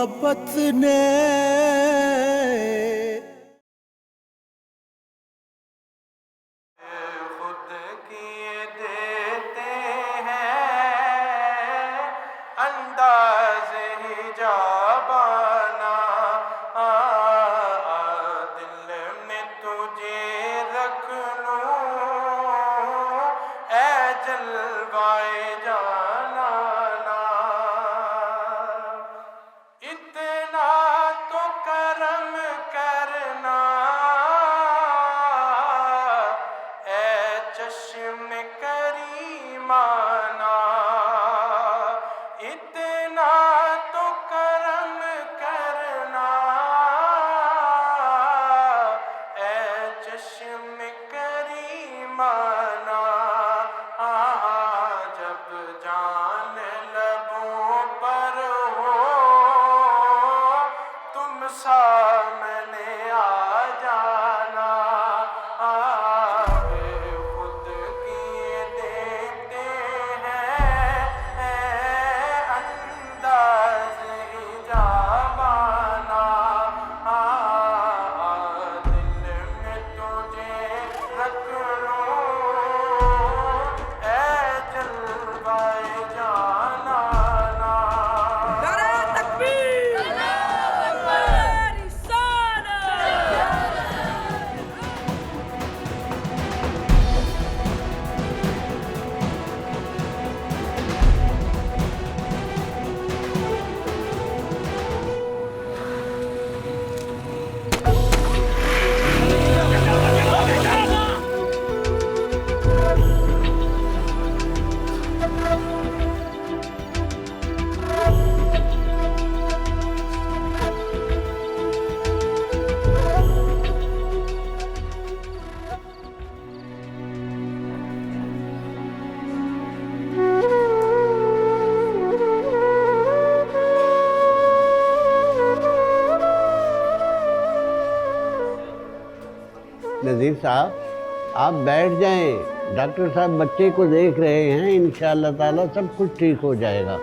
मोहब्बत ने खुद किए देते हैं अंदाज ही जाबाना दिल में तुझे रख लूं ऐ जलवाए जाना ना इतना तो करम करना ऐ चश्म करीमाना इतना तो करम करना ऐ चश्म करीमाना जब जान लबों पर हो तुम सामने आ जाना खुद किए देते हैं अंदाज ही जाबाना दिल में तुझे रख लूं ऐ जलवाए जाना ना नज़ीर साहब आप बैठ जाएं, डॉक्टर साहब बच्चे को देख रहे हैं, इंशाअल्लाह ताला सब कुछ ठीक हो जाएगा।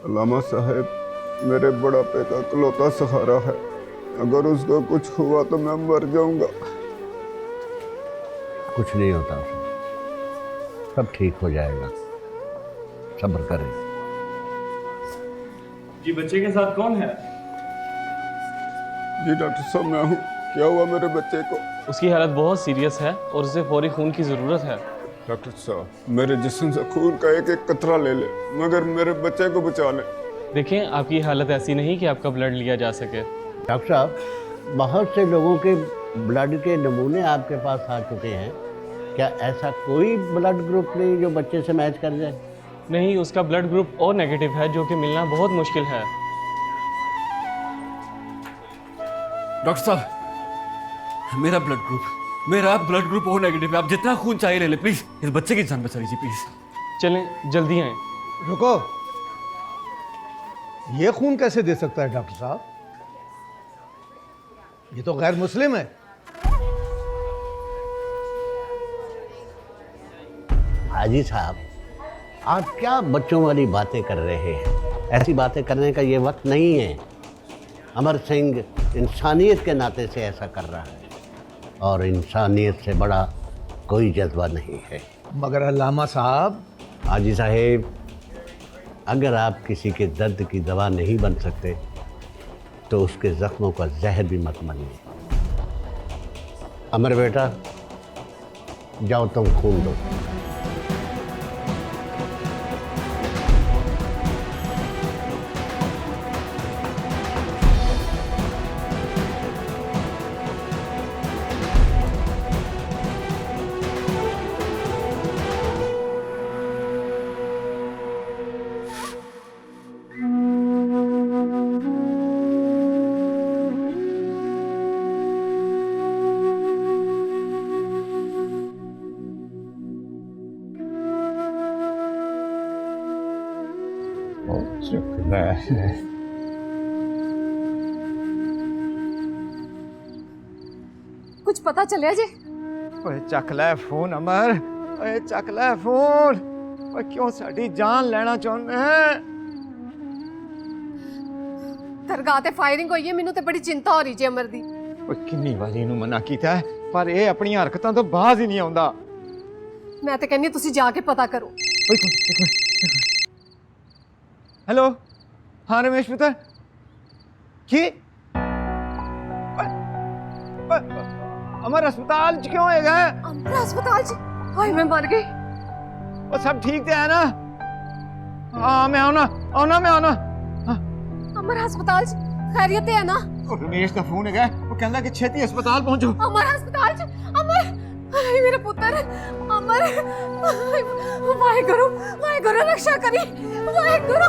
अल्लामा साहब मेरे बुढ़ापे का इकलौता सहारा है, अगर उसको कुछ हुआ तो मैं मर जाऊंगा। कुछ नहीं होता उसे, सब ठीक हो जाएगा, सब्र करें। जी बच्चे के साथ कौन है? जी डॉक्टर साहब मैं हूँ। क्या हुआ मेरे बच्चे को? उसकी हालत बहुत सीरियस है और उसे फौरी खून की ज़रूरत है। डॉक्टर साहब मेरे जिस्म से खून का एक एक कतरा ले ले, मगर मेरे बच्चे को बचा ले। देखें आपकी हालत ऐसी नहीं कि आपका ब्लड लिया जा सके। डॉक्टर साहब बहुत से लोगों के ब्लड के नमूने आपके पास आ चुके हैं, क्या ऐसा कोई ब्लड ग्रुप नहीं जो बच्चे से मैच कर जाए? नहीं, उसका ब्लड ग्रुप ओ नेगेटिव है जो कि मिलना बहुत मुश्किल है। डॉक्टर साहब मेरा ब्लड ग्रुप ओ नेगेटिव है, आप जितना खून चाहिए ले ले प्लीज, इस बच्चे की जान बचा लीजिए प्लीज। चलें जल्दी आएं। रुको, ये खून कैसे दे सकता है डॉक्टर साहब? ये तो गैर मुस्लिम है। हाजी साहब आप क्या बच्चों वाली बातें कर रहे हैं? ऐसी बातें करने का ये वक्त नहीं है। अमर सिंह इंसानियत के नाते से ऐसा कर रहा है और इंसानियत से बड़ा कोई जज्बा नहीं है। मगर अल्लामा साहब। हाजी साहेब अगर आप किसी के दर्द की दवा नहीं बन सकते तो उसके जख्मों का जहर भी मत बनिए। अमर बेटा जाओ तुम खून दो। कुछ पता चलिया जी? ओए चक लै फोन अमर, ओए चक लै फोन। पर क्यों साडी जान लेना चाਹੁंदे हैं? दरगाह ते फायरिंग होई है, मैनू ते बड़ी चिंता हो रही जी अमर दी। ओए किन्नी वारी इनू मना कीता है पर ये अपनी हरकतां तो बाज ही नहीं आउंदा। मैं तो कहनी तुसी जाके पता करो। ओए एक मिनट। हेलो हाँ रमेश पुत्र की अमर अस्पताल च क्यों होएगा? अमर अस्पताल च? हाय मैं मर गई। वो सब ठीक तो है ना? हाँ मैं आना मैं आना। अमर अस्पताल च खैरियत है ना? रमेश का फोन है वो कहना कि छेती अस्पताल पहुंचो। अमर अस्पताल च अमर हाय मेरा पुत्र अमर वाहेगुरु रक्षा करी वाहेगुरु।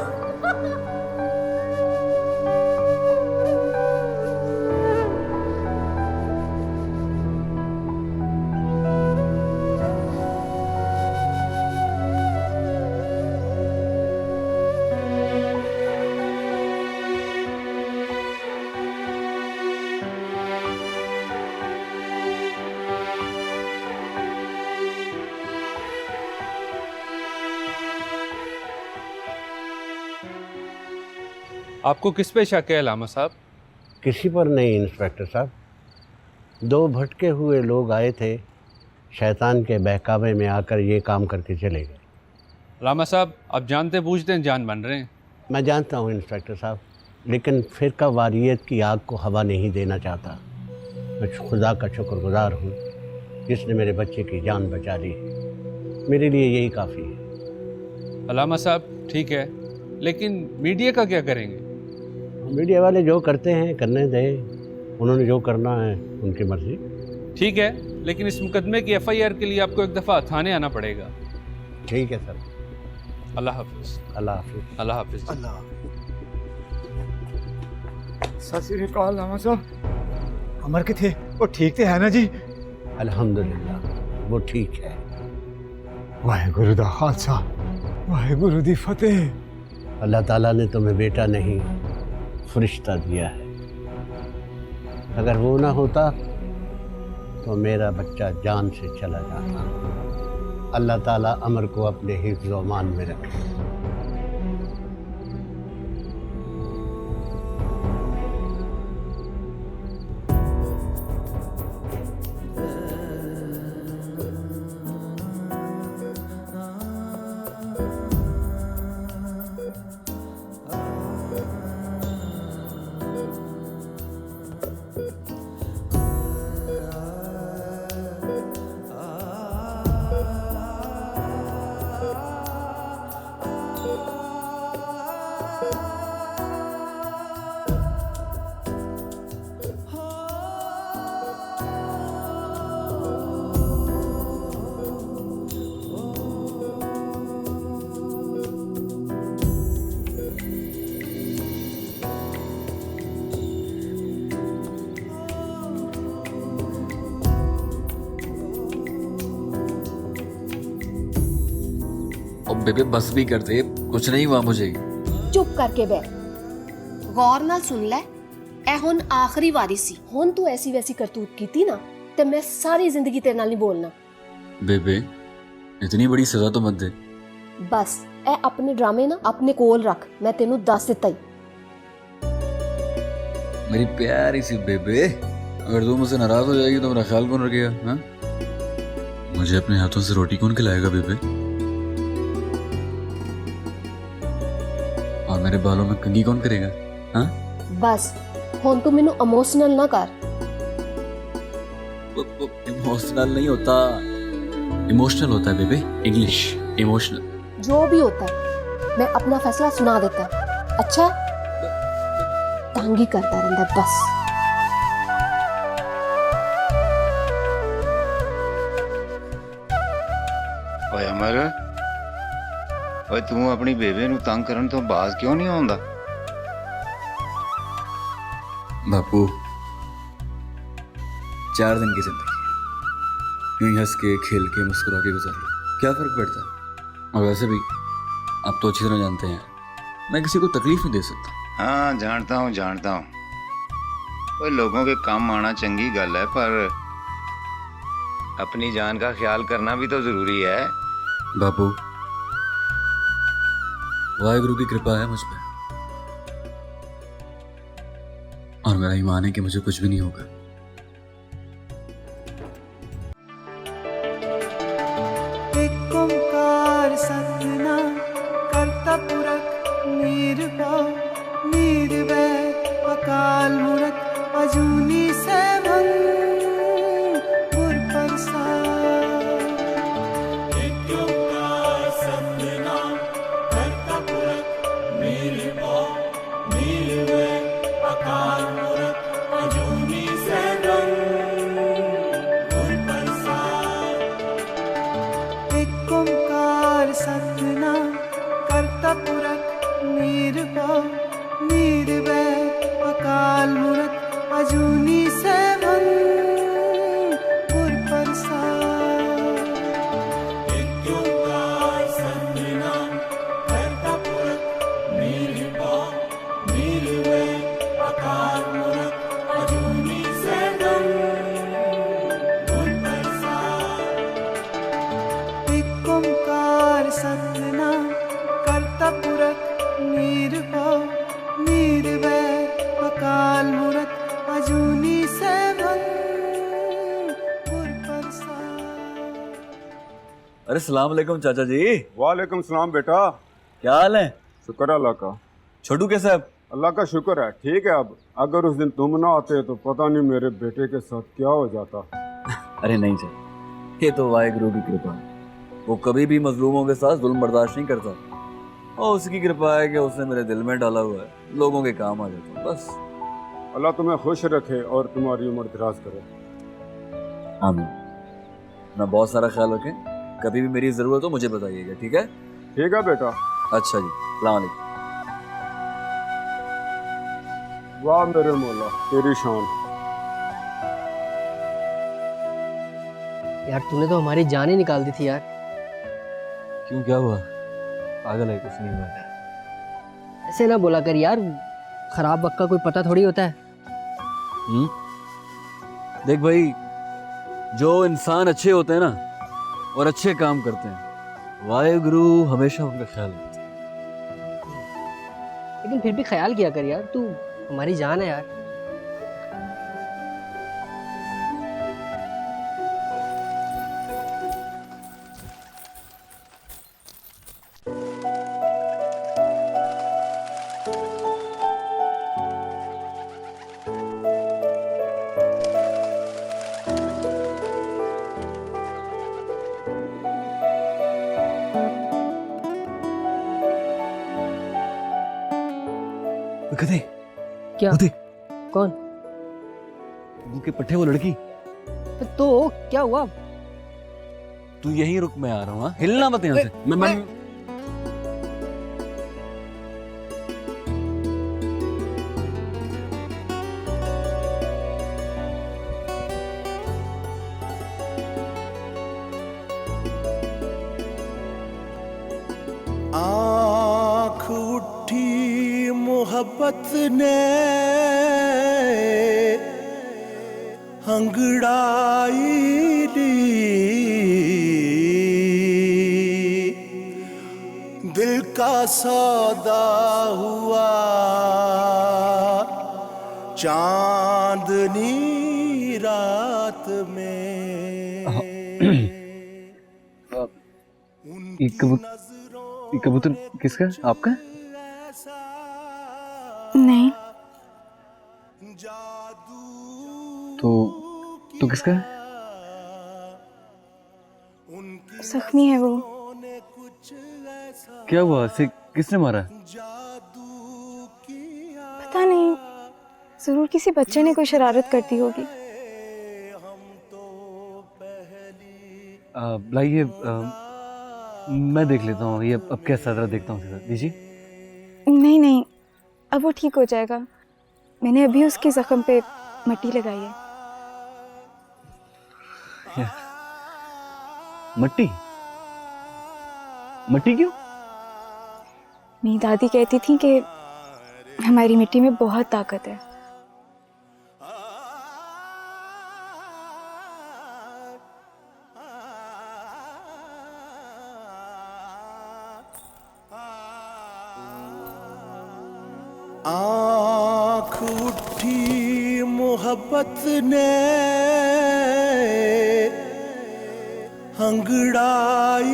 आपको किस पे शक है लामा साहब? किसी पर नहीं इंस्पेक्टर साहब, दो भटके हुए लोग आए थे, शैतान के बहकावे में आकर ये काम करके चले गए। लामा साहब आप जानते बूझते हैं जान बन रहे हैं। मैं जानता हूँ इंस्पेक्टर साहब, लेकिन फ़िरका वारियत की आग को हवा नहीं देना चाहता। मैं खुदा का शुक्रगुजार हूँ जिसने मेरे बच्चे की जान बचा ली। मेरे लिए यही काफ़ी है। लामा साहब ठीक है, लेकिन मीडिया का क्या करेंगे? मीडिया वाले जो करते हैं करने दें, उन्होंने जो करना है उनकी मर्जी। ठीक है, लेकिन इस मुकदमे की FIR के लिए आपको एक दफ़ा थाने आना पड़ेगा। ठीक है सर। अल्लाह हाफिज़। अल्लाह हाफिज़। अल्लाह हाफिज़। सत श्री अकाल लामा साहब। अमर के थे वो ठीक तो है ना जी? अल्हम्दुलिल्लाह वो ठीक है। वाहेगुरु दा खालसा वाहेगुरु दी फतेह। अल्लाह ताला ने तुम्हें बेटा नहीं फरिश्ता दिया है। अगर वो ना होता तो मेरा बच्चा जान से चला जाता। अल्लाह ताला अमर को अपने हिफ्ज़ व मान में रखे। बेबे बस भी कर दे, कुछ नहीं हुआ मुझे। चुप करके बैठ, गौर नाल सुन ले। ए हुन आखिरी वारी सी। हुन तू ऐसी वैसी करतूत कीती ना ते मैं सारी जिंदगी तेरे नाल नहीं बोलना। बेबे इतनी बड़ी सजा तो मत दे। बस ए अपने ड्रामे ना अपने कोल रख, मैं तेनू दस दिता ही। मेरी प्यारी सी बेबे, अगर तू मुझसे नाराज हो जाएगी तो मेरा ख्याल कौन रखेगा? हाँ, मुझे अपने हाथों से रोटी कौन खिलाएगा बेबे? और मेरे बालों में कंघी कौन करेगा? हाँ बस हुन तू मेनू इमोशनल ना कर। इमोशनल नहीं होता, इमोशनल होता है बेबे। English emotional. जो भी होता है मैं अपना फैसला सुना देता है। अच्छा तंग ही करता रहता बस। ओए अमर, ओए तू अपनी बेबे नू तंग करन तो बाज क्यों नहीं आउंदा? बापू 4 दिन की जिंदगी यूं हंस के खेल के मुस्कुरा के गुजार लो, क्या फर्क पड़ता है? और वैसे भी आप तो अच्छी तरह जानते हैं मैं किसी को तकलीफ नहीं दे सकता। हाँ जानता हूँ जानता हूँ। ओए लोगों के काम आना चंगी गल है, पर अपनी जान का ख्याल करना भी तो जरूरी है। बापू वाहेगुरु की कृपा है मुझ पे, और मेरा ईमान है कि मुझे कुछ भी नहीं होगा। एक ओंकार सतनाम करता पुरख निर्भव निर्वैर अकाल मूरत अजूनी सैभं गुर प्रसाद। एक ओंकार सतनाम करता पुरख निर्भव निर्वैर अकाल मूरत अजूनी सैभं गुर प्रसाद। एक ओंकार सतनाम करता पुरख निर्भव निर्वैर अकाल मूरत अजूनी सैभं गुर प्रसाद। एक ओंकार सतनाम करता पुरख निर्भव निर्वैर अकाल मूरत अजूनी सैभं गुर प्रसाद। एक ओंकार सतनाम करता पुरख निर्भव निर्वैर अकाल मूरत अजूनी सैभं गुर प्रसाद। अरे सलाम अलैकुम चाचा जी। वालेकुम सलाम बेटा। क्या हाल है? शुक्र है अल्लाह का। छोटू कैसा है? अल्लाह का शुक्र है, ठीक है। अब अगर उस दिन तुम ना आते तो पता नहीं मेरे बेटे के साथ क्या हो जाता। अरे नहीं चाचा, ये तो वाहेगुरु की कृपा है। वो कभी भी मजलूमों के साथ जुल्म बर्दाश्त नहीं करता, और उसकी कृपा है कि उसने मेरे दिल में डाला हुआ है, लोगों के काम आ जाता है बस। अल्लाह तुम्हें खुश रखे और तुम्हारी उम्र दराज करे। आमीन। अपना बहुत सारा ख्याल रखें, कभी भी मेरी जरूरत हो मुझे बताइएगा, ठीक है? ठीक है बेटा। अच्छा जी, अस्सलाम वालेकुम। वाह मेरे मौला, तेरी शान। यार तूने तो हमारी जान ही निकाल दी थी यार। क्यों, क्या हुआ? पागल है, कुछ नहीं हुआ। ऐसे ना बोला कर यार, खराब वक्त का कोई पता थोड़ी होता है। देख भाई, जो इंसान अच्छे होते हैं ना और अच्छे काम करते हैं, वाहेगुरु हमेशा उनका ख्याल रखते हैं। लेकिन फिर भी ख्याल किया कर यार, तू हमारी जान है यार। कदे क्या? कौन? उनके पट्टे वो लड़की। तो क्या हुआ? तू यहीं रुक, मैं आ रहा हूँ। हिलना मत यहाँ से। मैं आँख उठी मोहब्बत ने हंगड़ाई ली, दिल का सौदा हुआ चांदनी रात में। ये कबूतर किसका है? आपका? नहीं। तो किसका है? जख्मी है वो। क्या हुआ? इसे किसने मारा? पता नहीं, जरूर किसी बच्चे ने कोई शरारत कर दी होगी। लाइए, मैं देख लेता हूँ। ये अब कैसा, जरा देखता हूँ। दीजिए। नहीं नहीं, अब वो ठीक हो जाएगा। मैंने अभी उसके जख्म पे मिट्टी लगाई है। मट्टी? मट्टी क्यों? मेरी दादी कहती थी कि हमारी मिट्टी में बहुत ताकत है। उठी मोहब्बत ने अंगड़ाई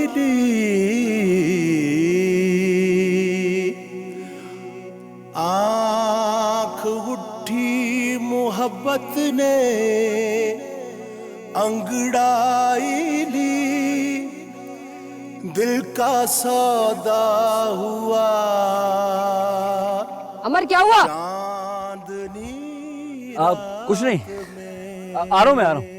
दी, आँख उठी मोहब्बत ने अंगड़ाई ली, दिल का सौदा हुआ। अमर क्या हुआ? कुछ नहीं, आ रहा हूँ मैं, आ रहा हूँ।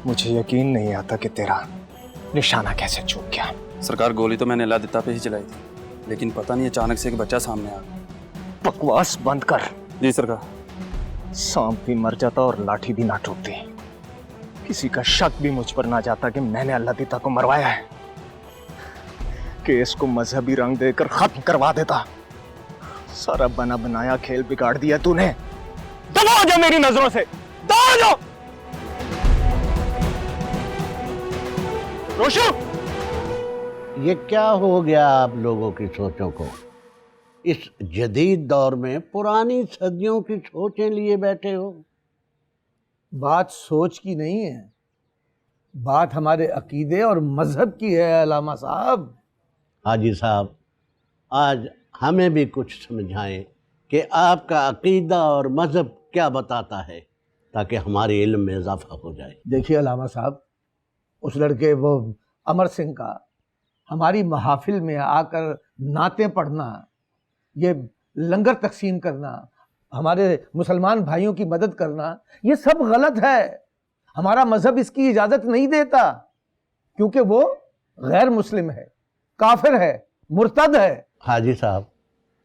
मुझे यकीन नहीं आता कि तेरा निशाना कैसे चूक गया। सरकार, गोली तो मैंने अल्लाह पे ही चलाई थी, लेकिन पता नहीं अचानक से एक बच्चा सामने आ गया। बकवास बंद कर। जी सरकार। सांप भी मर जाता और लाठी भी ना टूटती। किसी का शक भी मुझ पर ना जाता कि मैंने अल्लाह को मरवाया है। केस को मजहबी रंग देकर खत्म करवा देता। सारा बना बनाया खेल बिगाड़ दिया तूने। दबा जा मेरी नजरों से, दबा जा। रोशो, ये क्या हो गया आप लोगों की सोचों को? इस जदीद दौर में पुरानी सदियों की सोचें लिए बैठे हो। बात सोच की नहीं है, बात हमारे अकीदे और मजहब की है अलामा साहब। हाजी साहब, आज हमें भी कुछ समझाएं कि आपका अकीदा और मजहब क्या बताता है, ताकि हमारे इल्म में इजाफा हो जाए। देखिए अलामा साहब, उस लड़के वो अमर सिंह का हमारी महफिल में आकर नाते पढ़ना, ये लंगर तकसीम करना, हमारे मुसलमान भाइयों की मदद करना, ये सब गलत है। हमारा मजहब इसकी इजाज़त नहीं देता, क्योंकि वो गैर मुस्लिम है, काफिर है, मुर्तद है। हाजी साहब,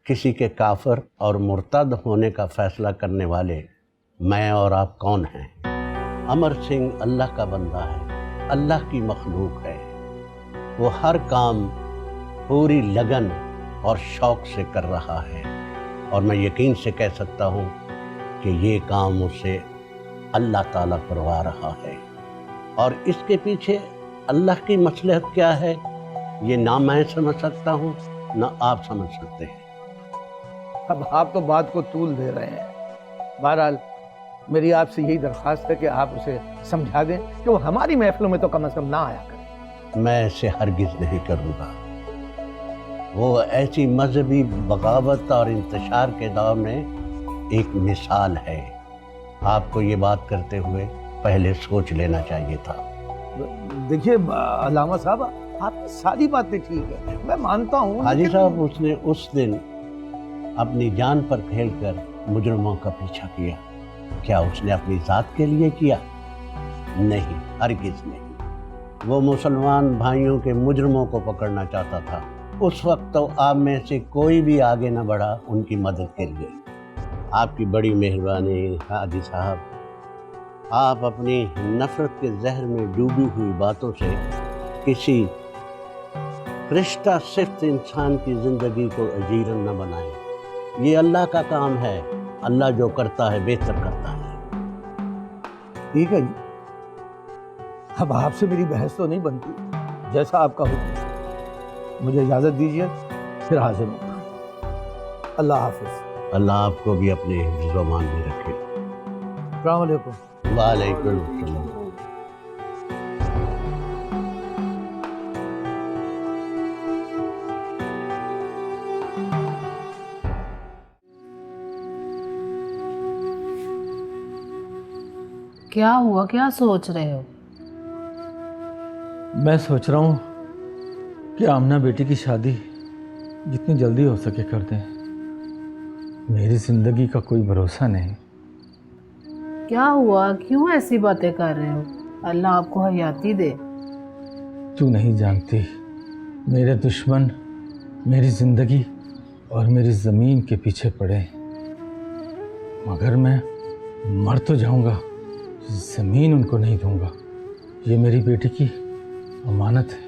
किसी के काफिर और मुर्तद होने का फैसला करने वाले मैं और आप कौन हैं? अमर सिंह अल्लाह का बंदा है, अल्लाह की मखलूक है। वो हर काम पूरी लगन और शौक से कर रहा है, और मैं यकीन से कह सकता हूँ कि ये काम उसे अल्लाह ताला करवा रहा है। और इसके पीछे अल्लाह की मसलहत क्या है, ये ना मैं समझ सकता हूँ ना आप समझ सकते हैं। अब आप तो बात को तूल दे रहे हैं। बहरहाल मेरी आपसे यही दरख्वास्त है कि आप उसे समझा दें कि वो हमारी महफिलों में तो कम से कम ना आया करे। मैं ऐसे हरगिज नहीं करूँगा। वो ऐसी मजहबी बगावत और इंतशार के दौर में एक मिसाल है। आपको ये बात करते हुए पहले सोच लेना चाहिए था। देखिए अलामा साहब, आपकी सारी बातें ठीक है, मैं मानता हूँ। हाजी साहब, उसने उस दिन अपनी जान पर खेलकर मुजरिमों का पीछा किया। क्या उसने अपनी जात के लिए किया? नहीं, हरगिज नहीं। वो मुसलमान भाइयों के मुजरिमों को पकड़ना चाहता था। उस वक्त तो आप में से कोई भी आगे न बढ़ा उनकी मदद के लिए। आपकी बड़ी मेहरबानी हाजी साहब। आप अपनी नफरत के जहर में डूबी हुई बातों से किसी रिश्ता सिर्फ इंसान की ज़िंदगी को अजीरन न बनाएं। ये अल्लाह का काम है। अल्लाह जो करता है बेहतर करता है। ठीक है जी, अब आपसे मेरी बहस तो नहीं बनती, जैसा आपका हुक्म। मुझे इजाज़त दीजिए, फिर हाजिर हूँ। अल्लाह हाफिज़। अल्लाह आपको भी अपने हिफ्ज़-ओ-मान में रखे। अस्सलाम वालेकुम। वालेकुम अस्सलाम। क्या हुआ, क्या सोच रहे हो? मैं सोच रहा हूँ कि आमना बेटी की शादी जितनी जल्दी हो सके कर दें। मेरी जिंदगी का कोई भरोसा नहीं। क्या हुआ, क्यों ऐसी बातें कर रहे हो? अल्लाह आपको हयाती दे। तू नहीं जानती, मेरे दुश्मन मेरी जिंदगी और मेरी ज़मीन के पीछे पड़े, मगर मैं मर तो जाऊंगा, ज़मीन उनको नहीं दूंगा। ये मेरी बेटी की अमानत है।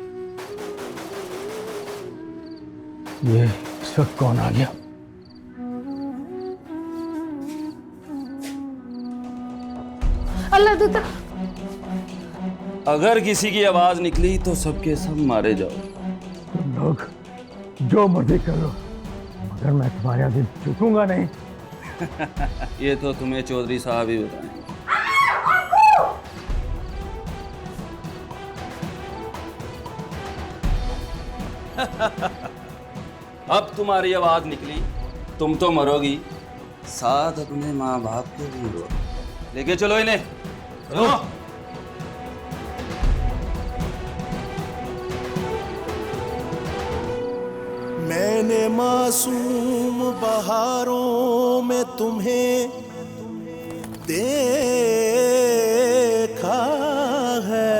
ये इस वक्त कौन आ गया? अल्लाह दूता। अगर किसी की आवाज निकली तो सबके सब मारे जाओ। तुम लोग जो मर्जी करो, मगर मैं तुम्हारे आगे झुकूंगा नहीं। ये तो तुम्हें चौधरी साहब ही बताएं। अब तुम्हारी आवाज निकली, तुम तो मरोगी, साथ अपने माँ बाप के भी मरो। लेके चलो इन्हें, चलो। मैंने मासूम बहारों में तुम्हें देखा है,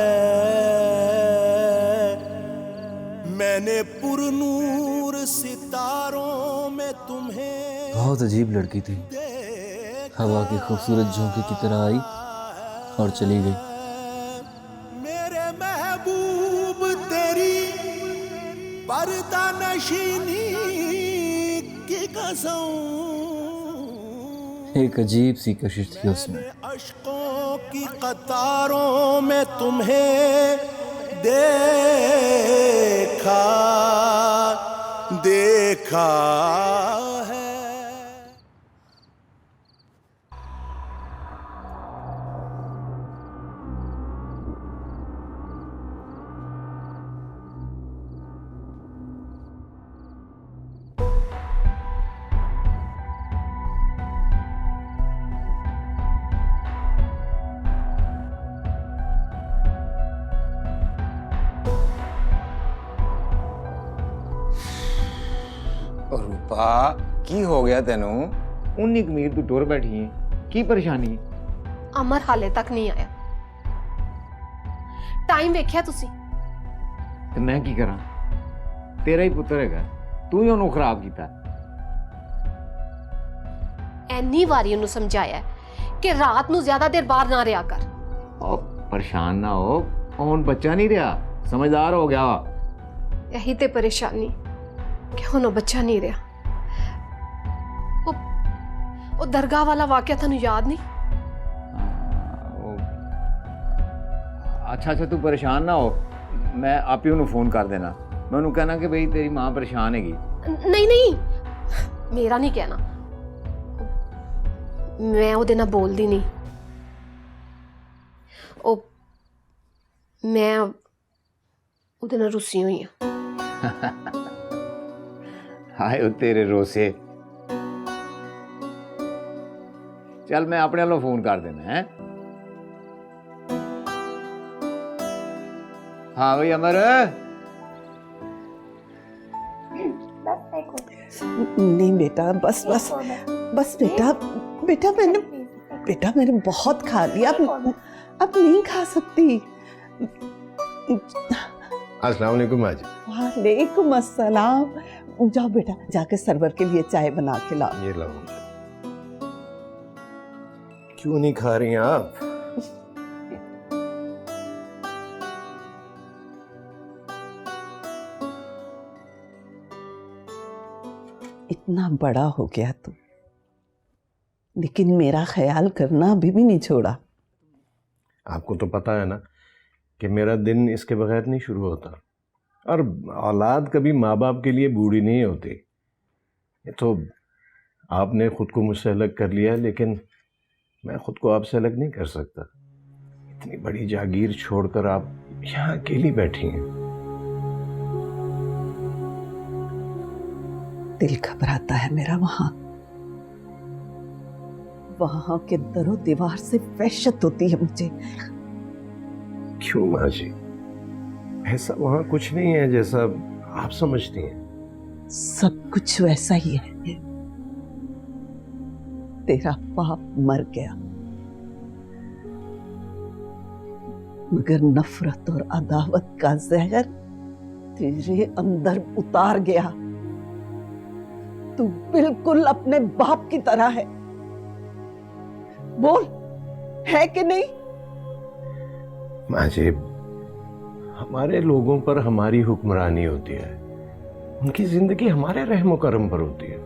मैंने पुरनूर सितारों में तुम्हें। बहुत अजीब लड़की थी, हवा की खूबसूरत झोंके की तरह आई और चली गई। मेरे महबूब तेरी पर्दा नशीनी की कसम, एक अजीब सी कशिश थी उसमें। अश्कों की कतारों में तुम्हें देखा है। रूपा की हो गया तेनू? उन्नी कमीर तू टुर बैठी है, की परेशानी? अमर हाले तक नहीं आया। टाइम वेख्या तुसी? ते मैं की करा? तेरा ही पुत्र हैगा, तू ही उन्होंने खराब किया। एनी वारी उन्होंने समझाया कि रात नू ज्यादा देर बाहर ना रहा कर। और परेशान ना हो, कौन बच्चा नहीं रहा, समझदार हो गया। यही ते परेशानी कि हुन बच्चा नहीं रहा। वो दरगाह वाला वाकया थानू याद नहीं? अच्छा तू परेशान ना हो, मैं आप ही उन्हें फोन कर देना। मैं उन्हें कहना कि भाई तेरी मां परेशान हैगी। नहीं नहीं, मेरा नहीं कहना, मैं ਉਹਦੇ ਨਾਲ बोलदी नहीं। मैं ਉਹਦੇ ਨਾਲ रुसी हुई हूं। हाय ओ तेरे रोसे। चल मैं अपने वालों फोन कर देना है। हाँ भाई अमर। नहीं बेटा, बस बस बस बेटा, बेटा मैंने बहुत खा लिया, अब नहीं खा सकती। अस्सलाम वालेकुम माँ जी। वालेकुम अस्सलाम। जाओ बेटा, जाकर सरवर के लिए चाय बना के लाओ। ये लाओ। क्यों नहीं खा रही आप? इतना बड़ा हो गया तू, लेकिन मेरा ख्याल करना अभी भी नहीं छोड़ा। आपको तो पता है ना कि मेरा दिन इसके बगैर नहीं शुरू होता, और औलाद कभी माँ बाप के लिए बूढ़ी नहीं होती। ये तो आपने खुद को मुझसे अलग कर लिया, लेकिन मैं खुद को आपसे अलग नहीं कर सकता। इतनी बड़ी जागीर छोड़कर आप यहाँ अकेली बैठी हैं। दिल घबराता है मेरा। वहां के दरो दीवार से वहशत होती है मुझे। क्यों माँ जी? ऐसा वहाँ कुछ नहीं है जैसा आप समझती हैं। सब कुछ वैसा ही है। तेरा बाप मर गया, मगर नफरत और अदावत का जहर तेरे अंदर उतार गया। तू बिल्कुल अपने बाप की तरह है। बोल, है कि नहीं? माँ जी, हमारे लोगों पर हमारी हुक्मरानी होती है, उनकी जिंदगी हमारे रहमो करम पर होती है।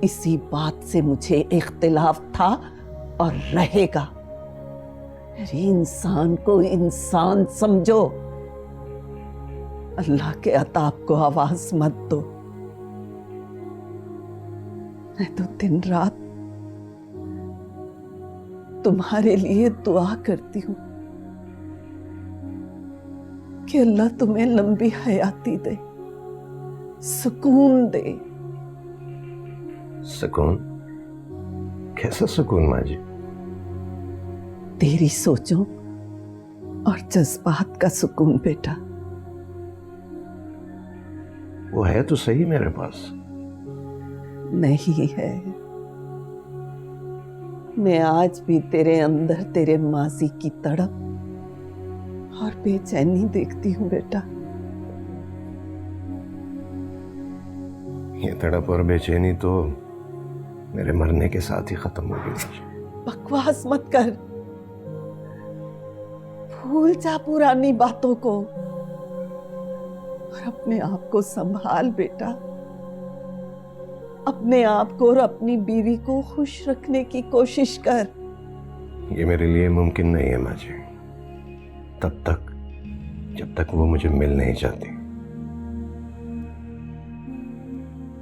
इसी बात से मुझे इख्तिलाफ था और रहेगा। इंसान को इंसान समझो, अल्लाह के अताब को आवाज मत दो। मैं तो दिन रात तुम्हारे लिए दुआ करती हूं कि अल्लाह तुम्हें लंबी हयाती दे, सुकून दे। सुकून? कैसा सुकून माँ जी? तेरी सोचों और जज्बात का सुकून बेटा। वो है तो सही मेरे पास। नहीं है। मैं आज भी तेरे अंदर तेरे माजी की तड़प और बेचैनी देखती हूँ बेटा। ये तड़प और बेचैनी तो मेरे मरने के साथ ही खत्म हो गई। बकवास मत कर, भूल जा पुरानी बातों को और अपने आप को संभाल बेटा। अपने आप को और अपनी बीवी को खुश रखने की कोशिश कर। ये मेरे लिए मुमकिन नहीं है माँ जी, तब तक जब तक वो मुझे मिल नहीं चाहती।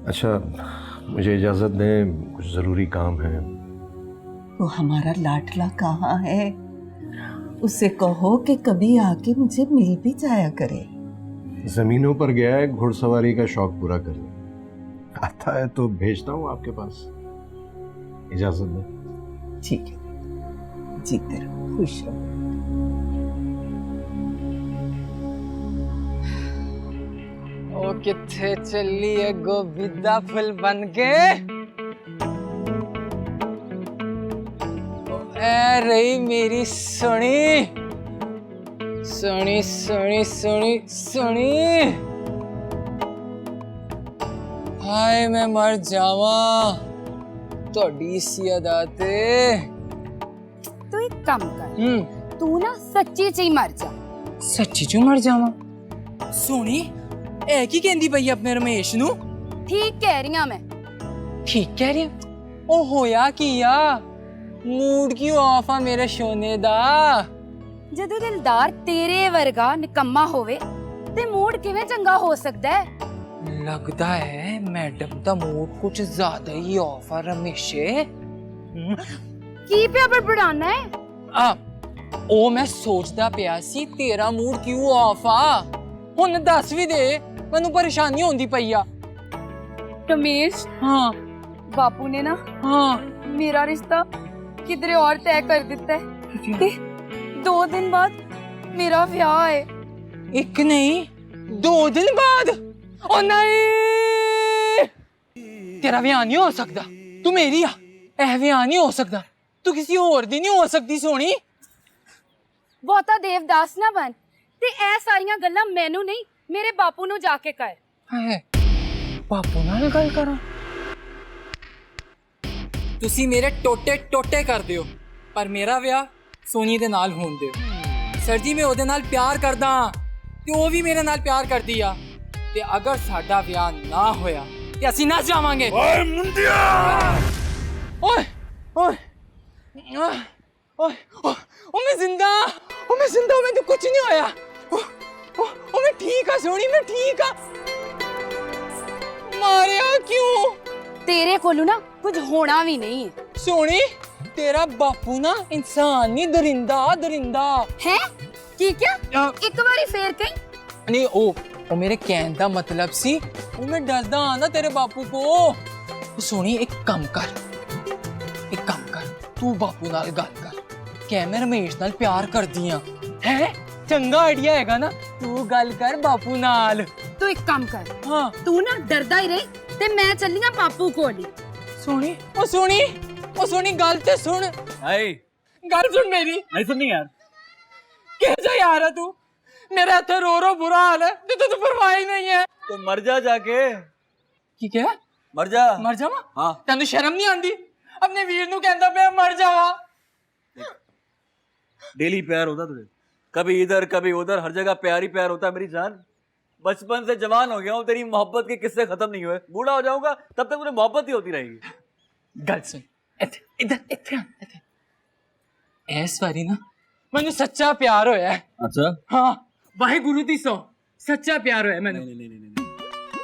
अच्छा, मुझे इजाजत दें, कुछ जरूरी काम है। वो हमारा लाडला कहाँ है? उसे कहो कि कभी आके मुझे मिल भी जाया करे। जमीनों पर गया है घुड़सवारी का शौक पूरा करने। आता है तो भेजता हूँ आपके पास। इजाजत दें। ठीक है, जीते रहो, खुश रहो। ओ किथे चली है गोविंदा फुल बन के? ए रही मेरी सोनी सोनी सोनी सोनी सोनी। हाय मैं मर जावा तोड़ी सी अदा ते। तू एक काम कर, तू ना सच्ची च ही मर जा। सच्ची चू मर जावा? सोनी ए की कहंदी पई अपने रमेश नू? ठीक कह रही मैं। ठीक कह रही? ओ होया किया मूड क्यों ऑफ आ मेरे सोने दा? जदों दिलदार तेरे वर्गा निकम्मा होवे ते मूड किवें चंगा हो सकदा है? लगदा है मैडम दा मूड कुछ ज्यादा ही ऑफ आ रमेशे। की पे बड़बड़ाना है? ओ मैं सोचदा पिया सी तेरा मूड क्यों ऑफ आ। हुन दस भी दे, मैनू परेशानी होंदी पई आ। रमेश, हाँ बापू ने ना मेरा रिश्ता किधरे और तय कर दिता है। 2 दिन बाद मेरा ब्याह है। एक नहीं 2 दिन बाद? ओ नहीं, तेरा ब्याह नहीं हो सकता। तू मेरी आ, ए ब्याह नहीं हो सकता। तू किसी और दी नहीं हो सकती सोनी। बहुता देवदास ना बन ते ए सारियां गल्लां मैनू नहीं मेरे बापू नू जाके कर। है बापू नाल गल करा? तुसी मेरे टोटे टोटे कर दियो पर मेरा ब्याह सोनी दे नाल होण दियो। सर जी मैं ओदे नाल प्यार करदा ते ओ भी मेरे नाल प्यार करदी आ ते अगर साडा ब्याह ना होया ते असीं ना जावांगे। ओए मुंडिया! ओए ओए ओए ओ मैं जिंदा, मैं तो कुछ नहीं होया। ओ मैं ठीक आ सोनी, मैं ठीक आ। मारिया क्यों? तेरे कोलू ना कुछ होना भी नहीं है। सोनी तेरा बापू ना इंसान नहीं, दरिंदा दरिंदा है। की क्या? एक बारी फेर कहीं नहीं। ओ मेरे कहने का मतलब सी वो मैं डरदा आ ना तेरे बापू को। सोनी एक काम कर, तू बापू नाल गल कर, कह मैं रमेश नाल प्यार कर दिया है। चंगा आइडिया हैगा ना, तू गल कर बापू नाल। तू एक काम कर तू ना डरदा ही रही ते मैं चली ना बापू कोल सोनी ओ सोनी गल ते सुन गल सुन मेरी नहीं सुननी यार कैसा यार है तू मेरा इत्थे रो रो बुरा हाल है ते तू परवाह ही नहीं है तो मर जा जाके की क्या मर जा हाँ तेन शर्म नहीं आंदी अपने वीर नू कहंदा पे मर जावा डेली प्यार होता तुझे कभी इधर कभी उधर हर जगह प्यार ही प्यार होता है मेरी जान बचपन से जवान हो गया हूँ तेरी मोहब्बत के किस्से खत्म नहीं हुए बूढ़ा हो जाऊंगा तब तक मुझे मोहब्बत ही होती रहेगी गल सुन इधर ऐस बारी ना मैंने सच्चा प्यार होया है अच्छा हाँ वाहे गुरु दी सौ सच्चा प्यार होया मैंने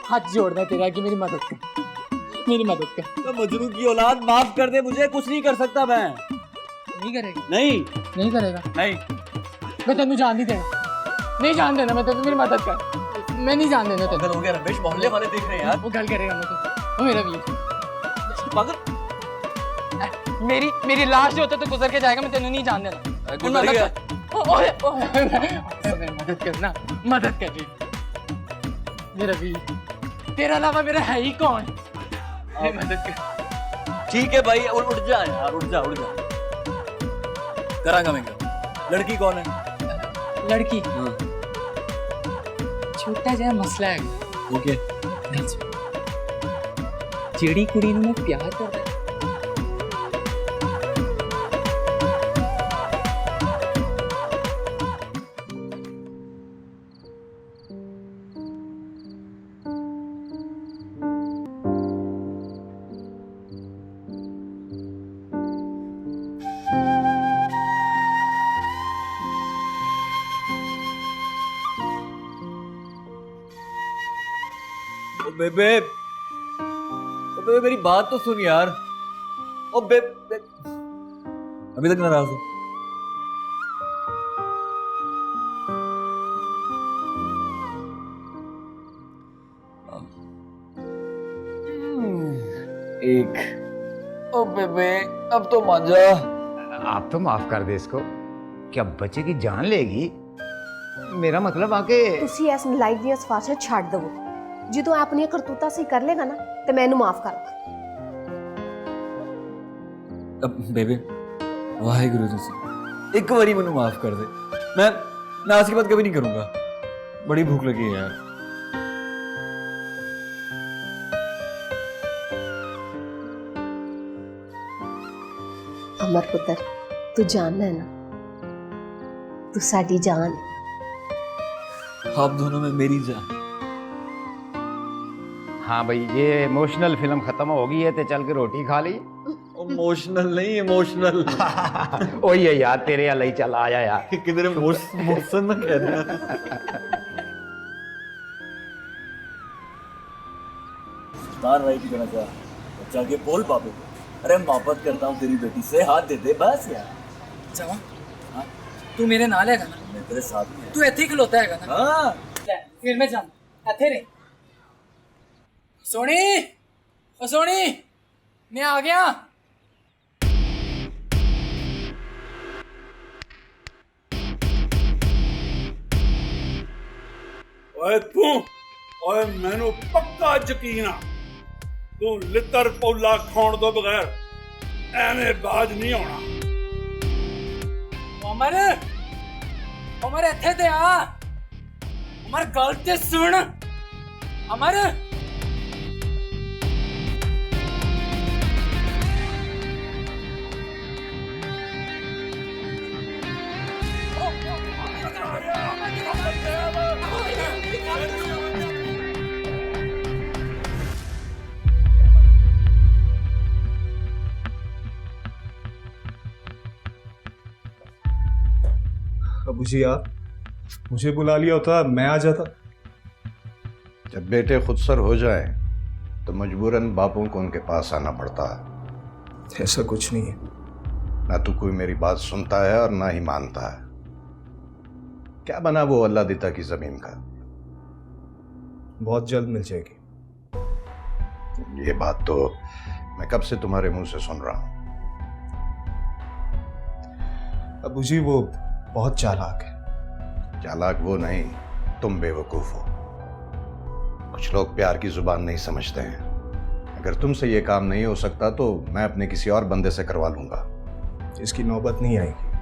हाथ जोड़ना तेरा कि मेरी मदद कर तो मजनू की औलाद माफ कर दे मुझे कुछ नहीं कर सकता मैं नहीं करेगा नहीं करेगा नहीं मैं तेनू जान नहीं देना नहीं जान देना मैं तेनू मेरी मदद कर मैं नहीं जान देना तेनू हो गया रमेश मोहल्ले वाले देख रहे हैं यार वो गल करेगा मैं तो वो मेरा वीर पागल मेरी लाश जो होता तो गुजर के जाएगा मैं तेनू नहीं जान देना गुजर गया मदद कर रही मेरा वीर तेरा अलावा मेरा है ही कौन मदद कर ठीक है भाई उठ जा यार उठ जा करा कमेंगे लड़की कौन है लड़की छोटा जहा मसला है ओके जेड़ी कुड़ी नू मैं प्यार करदा बेबे मेरी बात तो सुन यार ओ बेबे अभी तक नाराज हो एक ओ बेबे अब तो मान जा आप तो माफ कर दे इसको क्या बच्चे की जान लेगी मेरा मतलब आके ਤੁਸੀਂ ਇਸ ਲਾਈਫ ਦੀਆਂ ਸਫਾਰਸ਼ਾਂ ਛੱਡ ਦਵੋ ਜਦੋਂ ਆਪਣੀਆਂ ਕਰਤੂਤਾਂ ਸਹੀ ਕਰ ਲੇਗਾ ਨਾ ਤੇ ਮੈਨੂੰ ਮਾਫ ਕਰ अब बेबे वाहेगुरु तुसी एक बारी मैनू माफ कर दे मैं आज की बात कभी नहीं करूंगा बड़ी भूख लगी है यार अमर पुत्र तू जानना है ना तू साडी जान है आप दोनों में मेरी जान हाँ भाई ये इमोशनल फिल्म खत्म हो गई है तो चल के रोटी खा ली इमोशनल नहीं इमोशनल वही है यार तेरे अल ही चल आया यार किधर मोशन में कह रहा सुल्तान भाई की तरह जा जाके बोल पापे को अरे मोहब्बत करता हूँ तेरी बेटी से हाथ दे दे बस यार जावा हाँ तू मेरे नाल हैगा ना मैं तेरे साथ में तू इत्थे खलोता हैगा ना हाँ फिर मैं जाना इत्थे रह सोनी ओ सोनी मैं आ गया ओए तू ओए मैनू पक्का यकीन आ तू लितर पौला खाण तो बगैर एवें बाज नहीं आना अमर अमर इत्थे ते आ अमर गल ते सुन अमर अबू जी आप मुझे बुला लिया होता मैं आ जाता जब बेटे खुदसर हो जाए तो मजबूरन बापों को उनके पास आना पड़ता है ऐसा कुछ नहीं है ना तो कोई मेरी बात सुनता है और ना ही मानता है क्या बना वो अल्लाह दिता की जमीन का बहुत जल्द मिल जाएगी ये बात तो मैं कब से तुम्हारे मुंह से सुन रहा हूं अबू जी वो बहुत चालाक है चालाक वो नहीं तुम बेवकूफ हो कुछ लोग प्यार की जुबान नहीं समझते हैं। अगर तुमसे ये काम नहीं हो सकता तो मैं अपने किसी और बंदे से करवा लूंगा। इसकी नौबत नहीं आएगी।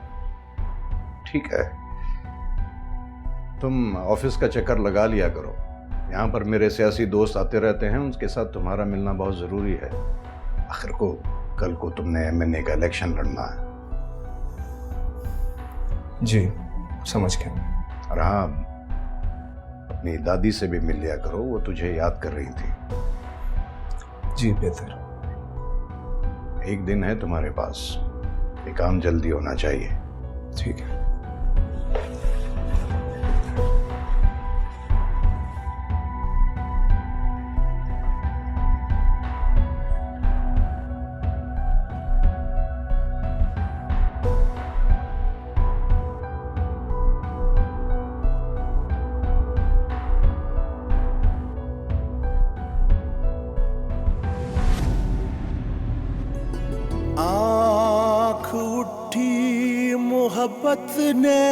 ठीक है, तुम ऑफिस का चक्कर लगा लिया करो। यहाँ पर मेरे सियासी दोस्त आते रहते हैं, उनके साथ तुम्हारा मिलना बहुत ज़रूरी है। आखिर को कल को तुमने एमएनए का इलेक्शन लड़ना है। जी समझ गया। और हाँ, अपनी दादी से भी मिल लिया करो, वो तुझे याद कर रही थी। जी बेहतर। एक दिन है तुम्हारे पास, ये काम जल्दी होना चाहिए। ठीक है। आँख उठी मोहब्बत ने